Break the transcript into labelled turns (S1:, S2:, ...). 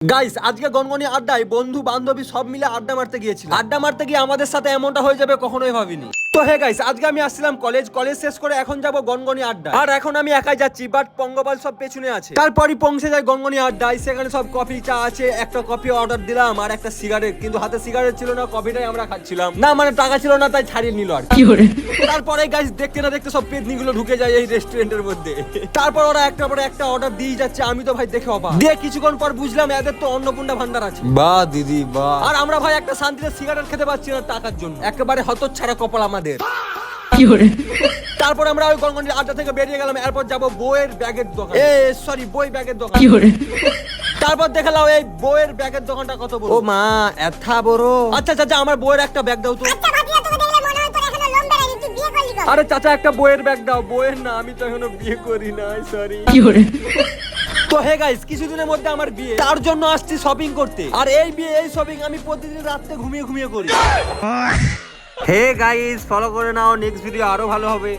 S1: Guys আজকে গনগনি আড্ডায় বন্ধু বান্ধবী সব মিলে আড্ডা মারতে গিয়েছিলাম। আড্ডা মারতে গিয়ে আমাদের সাথে এমনটা হয়ে যাবে কখনোই ভাবিনি। তো হে গাইস আজকে আমি আসছিলাম কলেজ শেষ করে এখন যাব গনগনি আড্ডা। আর এখন আমি একাই যাচ্ছি, বাট পঙ্গপাল সব পেছনে আছে। তারপরই পৌঁছে যায় গনগনি আড্ডায়। সেখানে সব কফি চা আছে, একটা কফি অর্ডার দিলাম আর একটা সিগারেট, কিন্তু হাতে সিগারেট ছিল না, কফিটাই আমরা খাচ্ছিলাম। না মানে টাকা ছিল না, তাই ছাড়িয়ে নিল আর কি। তারপরে গাইস দেখতে না দেখতে সব পেদনিগুলো ঢুকে যায় এই রেস্টুরেন্টের মধ্যে। তারপর ওরা একটা পরে একটা অর্ডার দিয়ে যাচ্ছে, আমি তো ভাই দেখে অবাক। দিয়ে কিছুক্ষণ পর বুঝলাম এদের তো অন্নপূর্ণা ভান্ডার আছে। বাহ দিদি বাহ। আর আমরা ভাই একটা শান্তিতে সিগারেট খেতে পাচ্ছি না টাকার জন্য। একেবারে হতচ্ছাড়া কপাল আমাদের। তারপর আমরা ওই গনগনির আড্ডা থেকে বেরিয়ে গেলাম। এরপর যাবো বইয়ের ব্যাগের দোকান, বই ব্যাগের দোকান। তারপর দেখালাম এই বইয়ের ব্যাগের দোকানটা কত বড়। ও মা এথা বড়। আচ্ছা চাচা আমার বইয়ের একটা ব্যাগ দাও তো। আরে চাচা একটা বইয়ের ব্যাগ দাও। বইয়ের না, আমি তো এখনো বিয়ে করি নাই, সরি। তো হে গাইস কিছুদিনের মধ্যে আমার বিয়ে, তার জন্য আসছি শপিং করতে। আর এই বিয়ে এই শপিং আমি প্রতিদিন রাতে ঘুমিয়ে ঘুমিয়ে করি। হে গাইস ফলো করে নাও, নেক্সট ভিডিও আরো ভালো হবে।